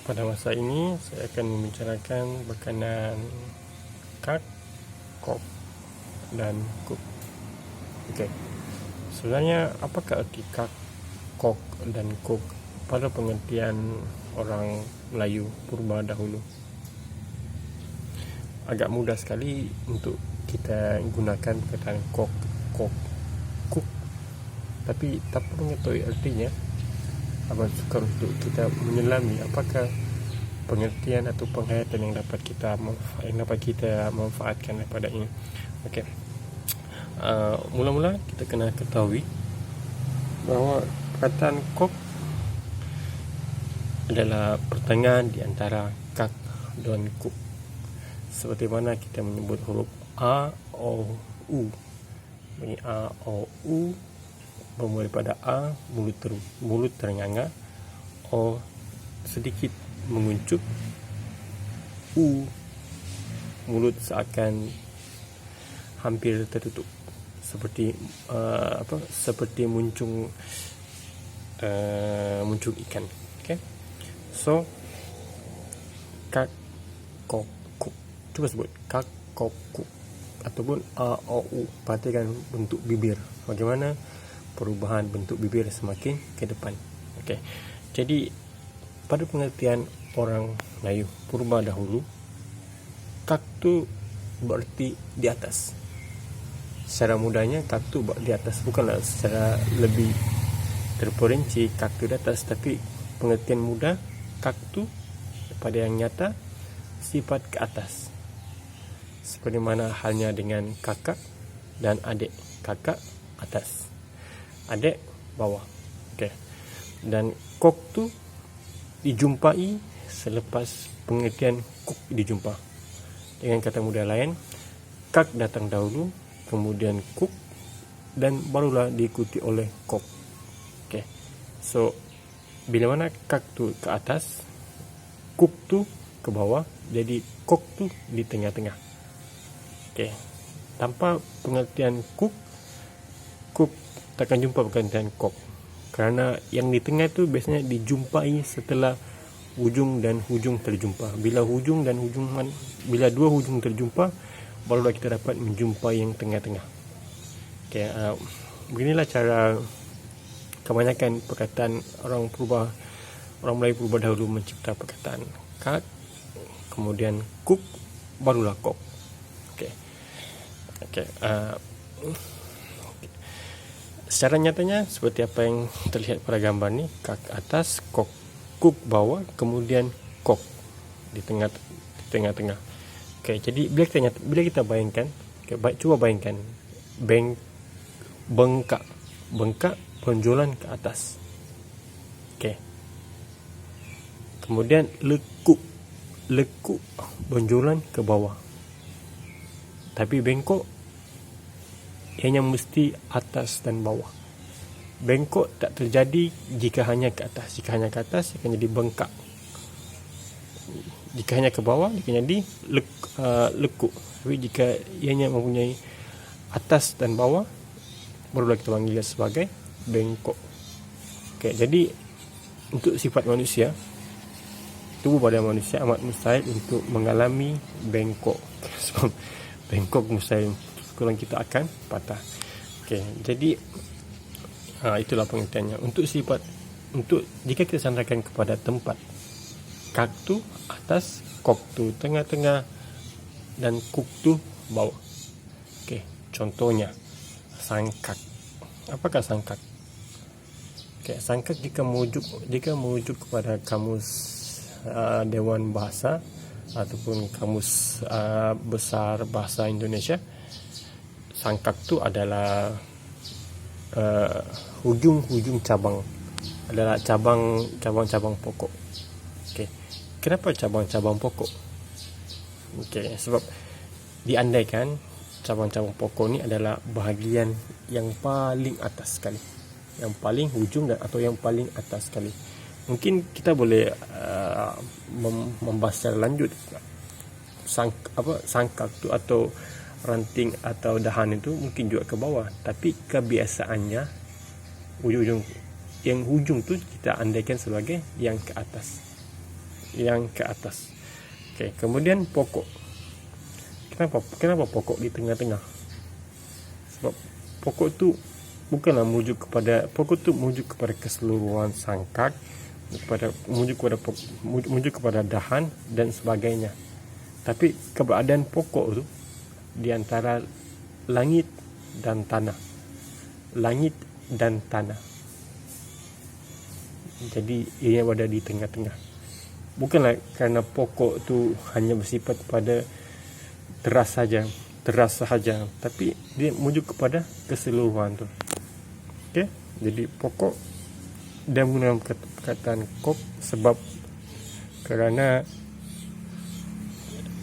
Pada masa ini saya akan membicarakan berkenaan kak, kok, dan kuk. Okey. Sebenarnya apakah arti kak, kok, dan kuk pada pengertian orang Melayu purba dahulu? Agak mudah sekali untuk kita gunakan perkataan kok, kuk. Tapi tak perlu mengetahui artinya. Abang suka untuk kita menyelami apakah pengertian atau penghayatan yang dapat kita manfaatkan daripada ini. Okey. Mula-mula kita kena ketahui bahawa perkataan kok adalah pertengahan di antara kak dan kuk. Seperti mana kita menyebut huruf A, O, U. Bunyi A, O, U bermula daripada A, mulut terenganga, O sedikit menguncup, U mulut seakan hampir tertutup, seperti seperti muncung ikan. Okay? So kak, kok, kuk. Cuba sebut kak, kok, kuk, ataupun A, O, U. Perhatikan bentuk bibir, bagaimana perubahan bentuk bibir semakin ke depan. Okey. Jadi pada pengertian orang Melayu purba dahulu, kak tu berarti di atas. Secara mudahnya kak tu di atas, bukanlah secara lebih terperinci kak tu di atas, tapi pengertian mudah kak tu pada yang nyata sifat ke atas. Seperti mana halnya dengan kakak dan adik. Kakak atas, adik bawah. Okey. Dan kok tu dijumpai selepas pengertian kuk dijumpa. Dengan kata mudah lain, kak datang dahulu, kemudian kuk, dan barulah diikuti oleh kok. Okey. So bila mana kak tu ke atas, kuk tu ke bawah, jadi kok tu di tengah-tengah. Okey. Tanpa pengertian kuk takkan jumpa pengertian kok, kerana yang di tengah tu biasanya dijumpai setelah hujung dan hujung terjumpa. Bila dua hujung terjumpa, barulah kita dapat menjumpai yang tengah-tengah. Okay, beginilah cara kebanyakan perkataan orang Melayu purba dahulu mencipta perkataan kak, kemudian kuk, barulah kok. Okay. Secara nyatanya seperti apa yang terlihat pada gambar ni, kak atas, kok, kuk bawah, kemudian kok di tengah-tengah. Okey, jadi bila kita bayangkan, cuba bayangkan bengkak benjolan ke atas. Okey. Kemudian lekuk benjolan ke bawah. Tapi bengkok ianya mesti atas dan bawah. Bengkok tak terjadi jika hanya ke atas. Jika hanya ke atas, akan jadi bengkak. Jika hanya ke bawah, akan jadi lekuk. Tapi jika ianya mempunyai atas dan bawah, barulah kita panggil sebagai bengkok. Okay, jadi untuk sifat manusia, tubuh pada manusia amat mustahil untuk mengalami bengkok. Sebab bengkok mustahil, kurang kita akan patah. Okey, jadi itulah pengertiannya. Untuk jika kita sandarkan kepada tempat, kak tu atas, kok tu tengah-tengah, dan kuk tu bawah. Okey, contohnya sangkak. Apakah sangkak? Okey, sangkak jika merujuk kepada kamus Dewan Bahasa ataupun kamus besar bahasa Indonesia, sangkak tu adalah hujung-hujung cabang, adalah cabang-cabang pokok. Okey. Kenapa cabang-cabang pokok? Okey, sebab diandaikan cabang-cabang pokok ni adalah bahagian yang paling atas sekali, yang paling hujung atau yang paling atas sekali. Mungkin kita boleh membahas secara lanjut sangkak tu atau ranting atau dahan itu mungkin juga ke bawah, tapi kebiasaannya hujung tu kita andaikan sebagai yang ke atas. yang ke atas. Okey, kemudian pokok. Kenapa pokok di tengah-tengah? Sebab pokok tu bukanlah merujuk kepada keseluruhan sangkak, merujuk kepada dahan dan sebagainya. Tapi keberadaan pokok tu di antara langit dan tanah. Jadi ia berada di tengah-tengah. Bukanlah kerana pokok tu hanya bersifat pada teras sahaja, tapi dia merujuk kepada keseluruhan tu. Okey, jadi pokok dia menggunakan perkataan kok sebab kerana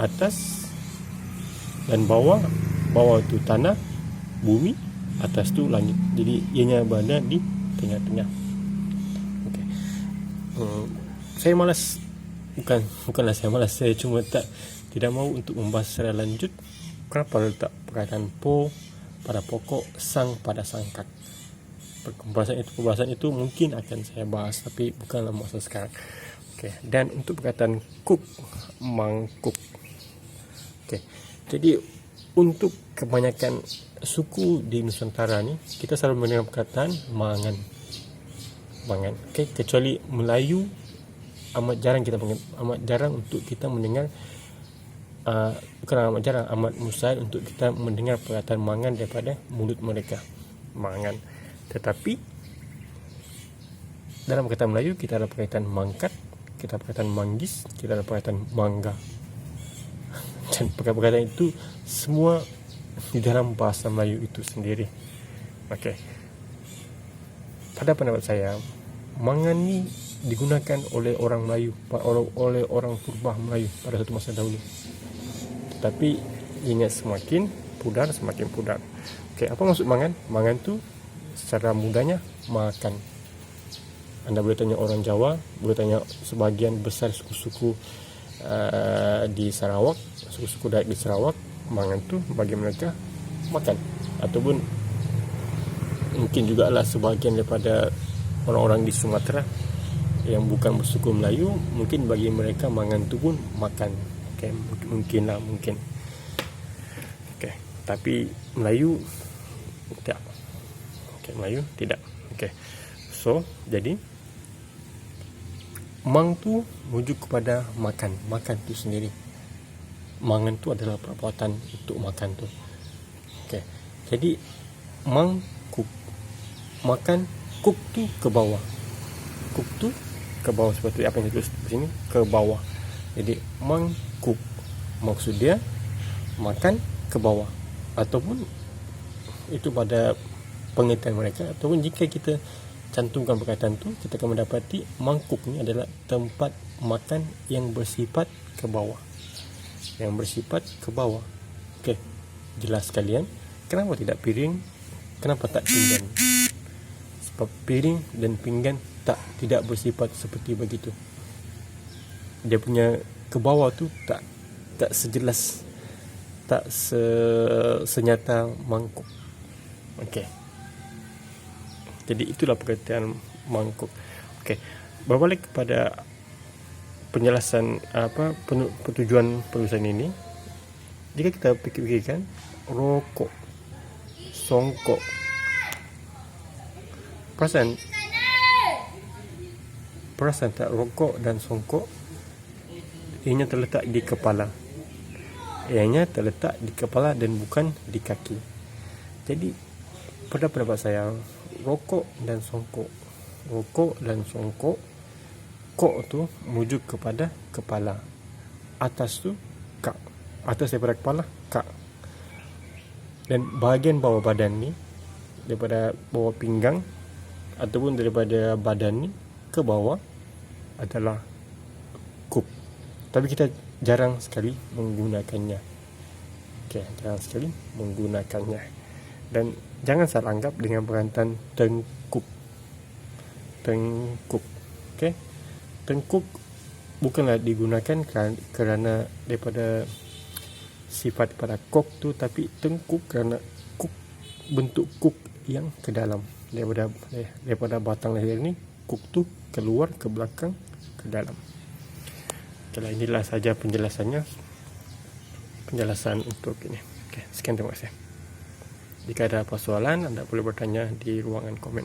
atas dan bawah tu tanah, bumi, atas tu langit. Jadi ianya berada di tengah-tengah. Okey. Saya malas, bukanlah saya malas, saya cuma tidak mahu untuk membahas secara lanjut kenapa letak perkataan po pada pokok, sang pada sangkak. Pembahasan itu mungkin akan saya bahas, tapi bukanlah masa sekarang. Okey, dan untuk perkataan kuk, mangkuk. Okey, jadi untuk kebanyakan suku di Nusantara ni, kita selalu mendengar perkataan mangan. Okey, kecuali Melayu, amat jarang untuk kita mendengar. Bukan amat jarang, amat mustahil untuk kita mendengar perkataan mangan daripada mulut mereka. Mangan. Tetapi dalam perkataan Melayu kita ada perkataan mangkat, kita ada perkataan manggis, kita ada perkataan mangga. Dan perkataan itu semua di dalam bahasa Melayu itu sendiri. Okey. Pada pendapat saya, mangan ni digunakan oleh orang Melayu, oleh orang purba Melayu pada satu masa dahulu. Tetapi ingat semakin pudar. Okey, apa maksud mangan? Mangan tu secara mudahnya makan. Anda boleh tanya orang Jawa, boleh tanya sebahagian besar suku-suku di Sarawak, suku-suku Dayak di Sarawak, mangan tu bagi mereka makan. Ataupun mungkin jugalah sebahagian daripada orang-orang di Sumatera yang bukan bersuku Melayu, mungkin bagi mereka mangan tu pun makan. Okey, mungkin. Okey, tapi Melayu tidak. Okey, Melayu tidak. Okey. So, jadi mang tu merujuk kepada makan tu sendiri. Mangan tu adalah perbuatan untuk makan tu. Okey. Jadi mang kuk, makan, kuk tu ke bawah. Kuk tu ke bawah seperti apa yang saya tulis di sini, ke bawah. Jadi mang kuk maksud dia makan ke bawah, ataupun itu pada pengertian mereka. Ataupun jika kita cantumkan perkataan tu, kita akan mendapati mangkuk ni adalah tempat makan yang bersifat ke bawah. Okey, jelas sekalian. Kenapa tidak piring? Kenapa tak pinggan? Sebab piring dan pinggan tidak bersifat seperti begitu. Dia punya ke bawah tu tak sejelas, tak senyata mangkuk. Okey. Jadi itulah perkataan mangkuk. Okey. Berbalik kepada penjelasan tujuan penulisan ini. Jika kita fikirkan rokok, songkok, perasan tak, rokok dan songkok ianya terletak di kepala. Ianya terletak di kepala dan bukan di kaki. Jadi pada pendapat saya, rokok dan songkok, kok tu merujuk kepada kepala. Atas tu kak, atas daripada kepala kak. Dan bahagian bawah badan ni, daripada bawah pinggang ataupun daripada badan ni ke bawah adalah kup. Tapi kita jarang sekali menggunakannya. Okey, jarang sekali menggunakannya. Dan jangan salah anggap dengan perkataan tengkuk. Okey. Tengkuk bukanlah digunakan kerana daripada sifat pada kok tu, tapi tengkuk kerana kuk, bentuk kuk yang ke dalam. Daripada batang leher ni, kuk tu keluar ke belakang, ke dalam. Oke, inilah saja penjelasannya, penjelasan untuk ini. Oke, sekian, terima kasih. Jika ada persoalan, Anda boleh bertanya di ruangan komen.